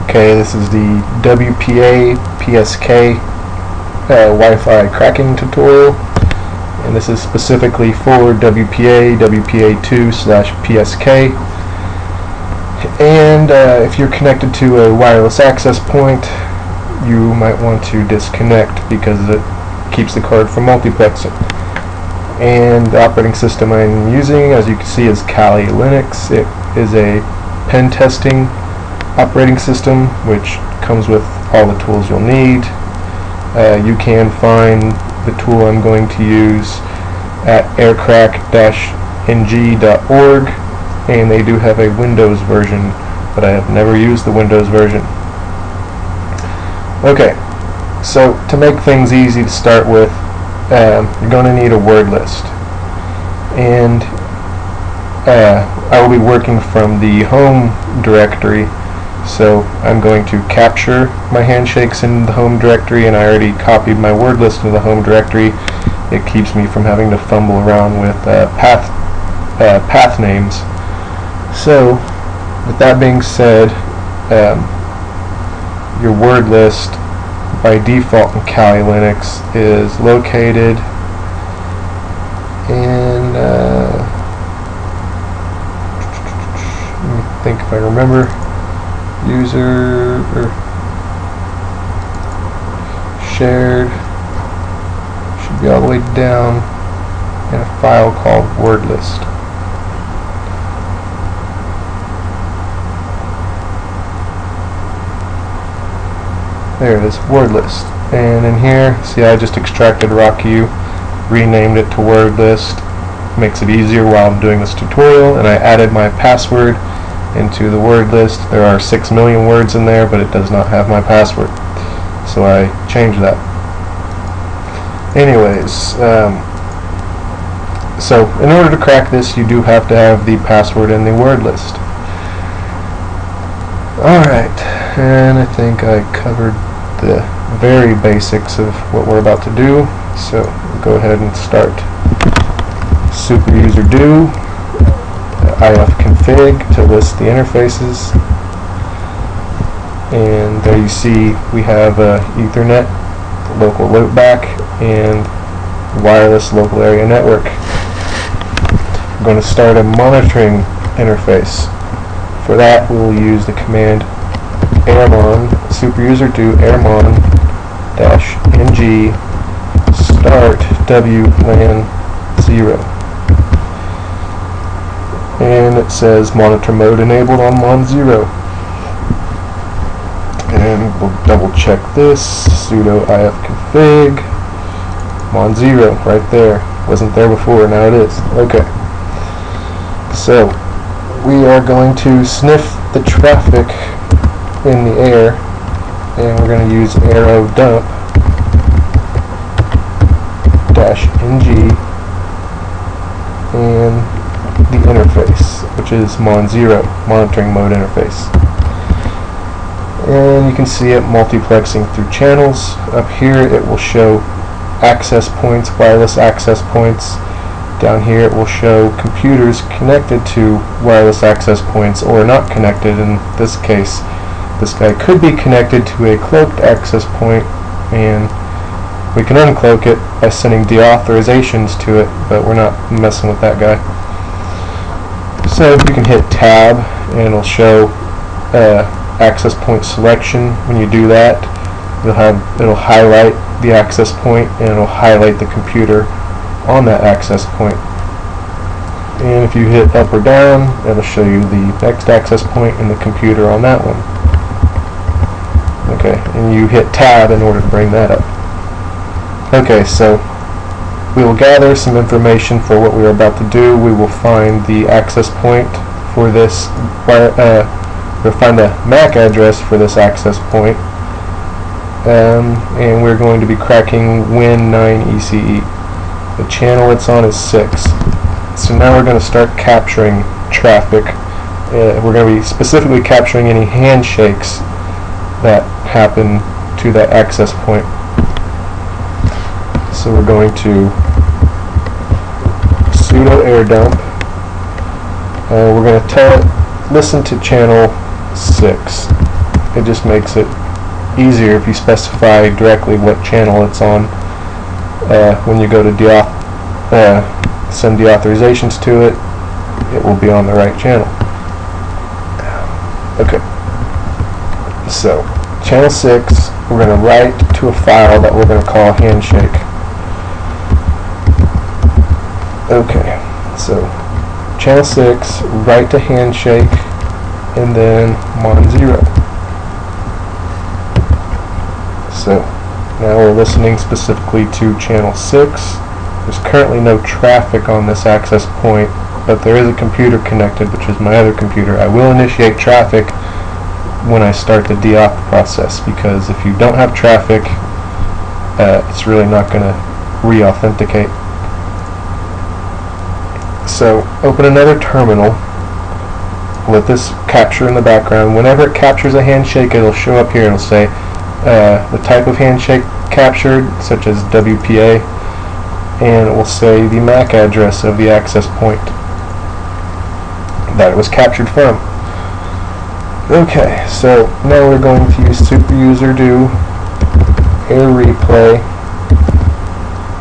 Okay, this is the WPA PSK Wi-Fi cracking tutorial, and this is specifically for WPA, WPA2/PSK. And if you're connected to a wireless access point, you might want to disconnect because it keeps the card from multiplexing. And the operating system I'm using, as you can see, is Kali Linux. It is a pen testing operating system which comes with all the tools you'll need. You can find the tool I'm going to use at aircrack-ng.org, and they do have a Windows version, but I have never used the Windows version. Okay, so to make things easy to start with, you're going to need a word list, and I will be working from the home directory, so I'm going to capture my handshakes in the home directory, and I already copied my word list to the home directory. It keeps me from having to fumble around with path names. So with that being said, your word list by default in Kali Linux is located in let me think if I remember, user or shared, should be all the way down in a file called word list. There it is, word list. And in here, see, I just extracted RockU, renamed it to word list. Makes it easier while I'm doing this tutorial, and I added my password into the word list. There are 6 million words in there, but it does not have my password, so I changed that. Anyways, so in order to crack this, you do have to have the password in the word list. Alright, and I think I covered the very basics of what we're about to do, so we'll go ahead and start. Superuser do ifconfig to list the interfaces, and there you see we have Ethernet, local loopback, and wireless local area network. We're going to start a monitoring interface. For that, we will use the command airmon, superuser do airmon-ng start WLAN 0. And it says monitor mode enabled on MON 0. And we'll double check this, sudo ifconfig, MON 0, right there. Wasn't there before, now it is. Okay. So, we are going to sniff the traffic in the air, and we're going to use arrow dump -ng and the interface, which is MON 0, monitoring mode interface. And you can see it multiplexing through channels. Up here it will show access points, wireless access points. Down here it will show computers connected to wireless access points or not connected. In this case, this guy could be connected to a cloaked access point, and we can uncloak it by sending deauthorizations to it, but we're not messing with that guy. So you can hit tab and it'll show access point selection. When you do that, it'll highlight the access point, and it'll highlight the computer on that access point. And if you hit up or down, it'll show you the next access point and the computer on that one. Okay, and you hit tab in order to bring that up. Okay, so we will gather some information for what we are about to do. We will find the access point for this, we'll find the MAC address for this access point, and we're going to be cracking Win9ECE. The channel it's on is 6. So now we're going to start capturing traffic. We're going to be specifically capturing any handshakes that happen to that access point. So we're going to sudo air dump. We're going to tell it listen to channel 6, it just makes it easier if you specify directly what channel it's on. When you go to send deauthorizations to it, it will be on the right channel. Okay, so channel 6, we're going to write to a file that we're going to call handshake. Okay, so channel 6, write to handshake, and then mon 0. So now we're listening specifically to channel 6. There's currently no traffic on this access point, but there is a computer connected, which is my other computer. I will initiate traffic when I start the deauth process, because if you don't have traffic, it's really not going to re-authenticate. So open another terminal, let this capture in the background. Whenever it captures a handshake, it'll show up here. It'll say the type of handshake captured, such as WPA, and it will say the MAC address of the access point that it was captured from. Okay, so now we're going to use superuser-do air replay,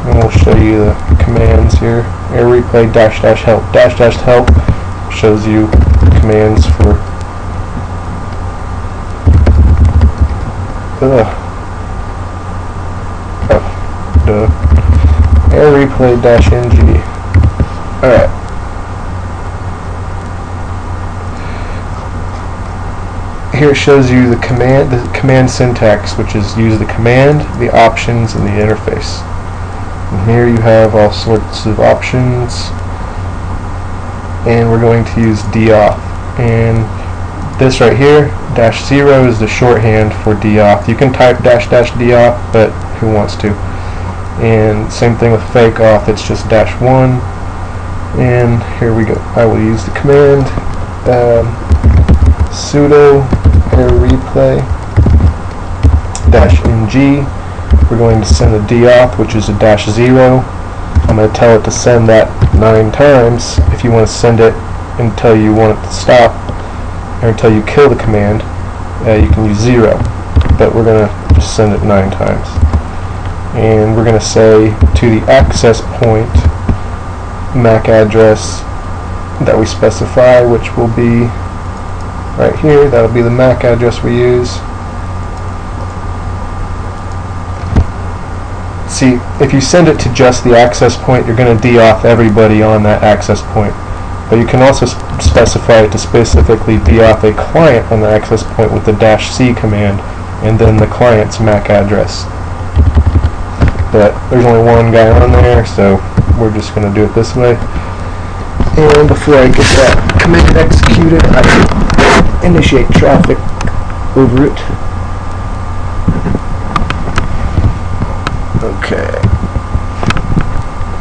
and we'll show you the commands here. Air replay --help. --help shows you commands for air replay -ng. Alright. Here it shows you the command syntax, which is use the command, the options, and the interface. And here you have all sorts of options, and we're going to use deauth. And this right here, -0, is the shorthand for deauth. You can type --deauth, but who wants to? And same thing with fake auth, it's just -1. And here we go. I will use the command sudo air replay -ng. We're going to send a deauth, which is a -0. I'm going to tell it to send that 9 times. If you want to send it until you want it to stop, or until you kill the command, you can use 0. But we're going to just send it 9 times. And we're going to say to the access point MAC address that we specify, which will be right here. That'll be the MAC address we use. See, if you send it to just the access point, you're going to deauth everybody on that access point. But you can also specify it to specifically deauth a client on the access point with the -c command, and then the client's MAC address. But there's only one guy on there, so we're just going to do it this way. And before I get that command executed, I can initiate traffic over it. Okay.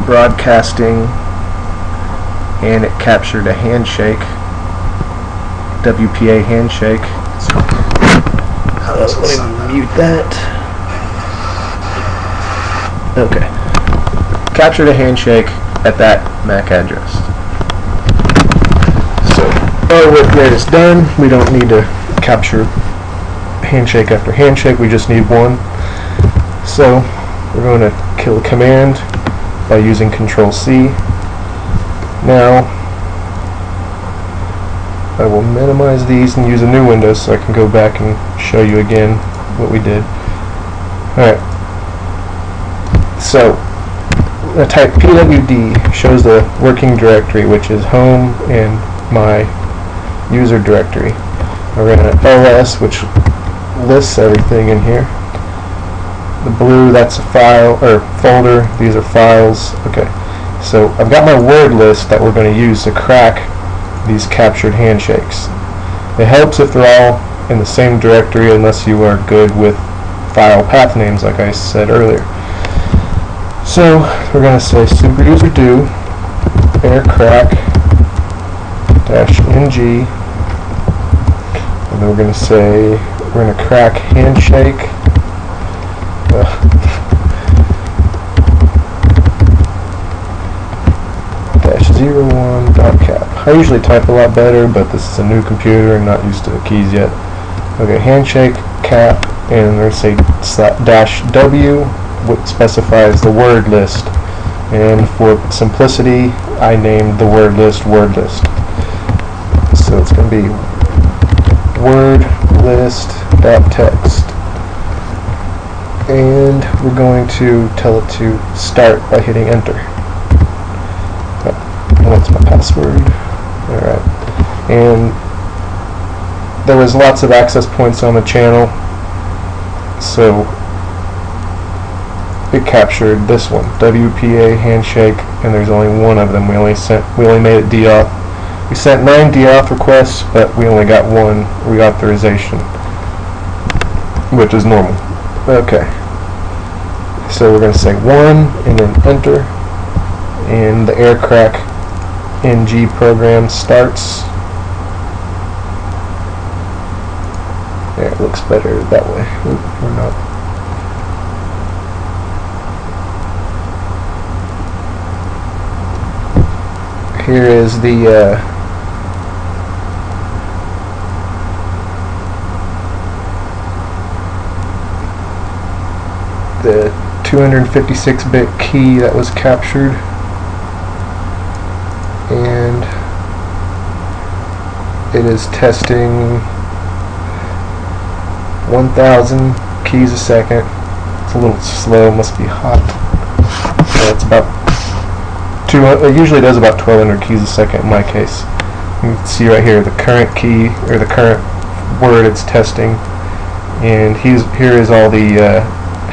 Broadcasting, and it captured a handshake, WPA handshake. So, let me mute that. Okay. Captured a handshake at that MAC address. So our work there is done. We don't need to capture handshake after handshake. We just need one. So we're going to kill the command by using Control-C. Now I will minimize these and use a new window so I can go back and show you again what we did. Alright. So I type pwd, shows the working directory, which is home and my user directory. We're going to ls, which lists everything in here. The blue, that's a file or folder. These are files. Okay, so I've got my word list that we're going to use to crack these captured handshakes. It helps if they're all in the same directory, unless you are good with file path names, like I said earlier. So we're going to say superuser-do aircrack -ng, and then we're going to say we're going to crack handshake -01.cap. I usually type a lot better, but this is a new computer and not used to the keys yet. Okay, handshake, cap, and there's a -W, which specifies the word list. And for simplicity, I named the word list word list. So it's going to be word list.text. And we're going to tell it to start by hitting enter. What's my password? Alright. And there was lots of access points on the channel, so it captured this one, WPA handshake, and there's only one of them. We only made it deauth. We sent 9 deauth requests, but we only got 1 reauthorization, which is normal. Okay. So we're going to say 1 and then enter, and the aircrack NG program starts. Yeah, it looks better that way. Oop, we're not. Here is the the 256-bit key that was captured, and it is testing 1,000 keys a second. It's a little slow, must be hot. So it's about it usually does about 1,200 keys a second in my case. You can see right here the current key, or the current word it's testing, and here is all the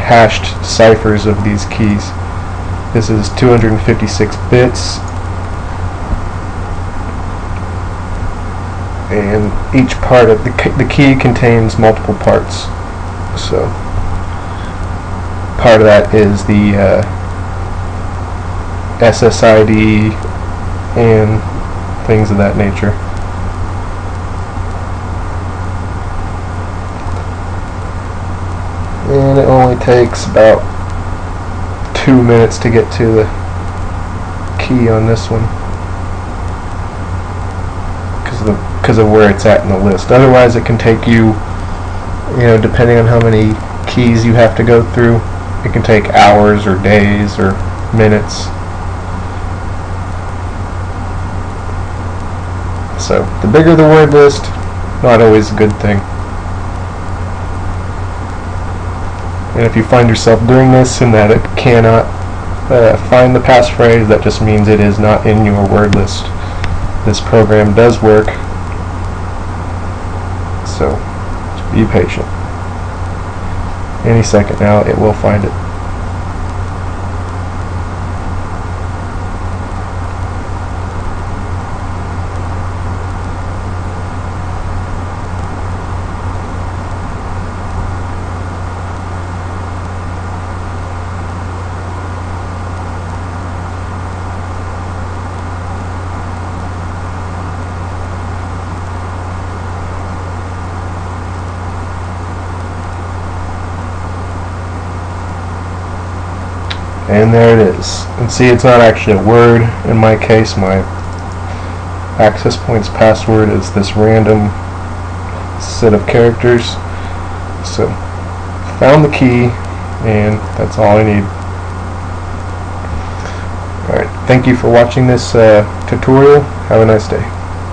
hashed ciphers of these keys. This is 256 bits, and each part of the key contains multiple parts. So part of that is the SSID and things of that nature. And it only takes about 2 minutes to get to the key on this one because of where it's at in the list. Otherwise it can take you, depending on how many keys you have to go through, it can take hours or days or minutes. So the bigger the word list, not always a good thing. And if you find yourself doing this and that it cannot find the passphrase, that just means it is not in your word list. This program does work, so be patient. Any second now it will find it. And there it is. And see, it's not actually a word. In my case, my access points password is this random set of characters. So, found the key, and that's all I need. Alright, thank you for watching this tutorial. Have a nice day.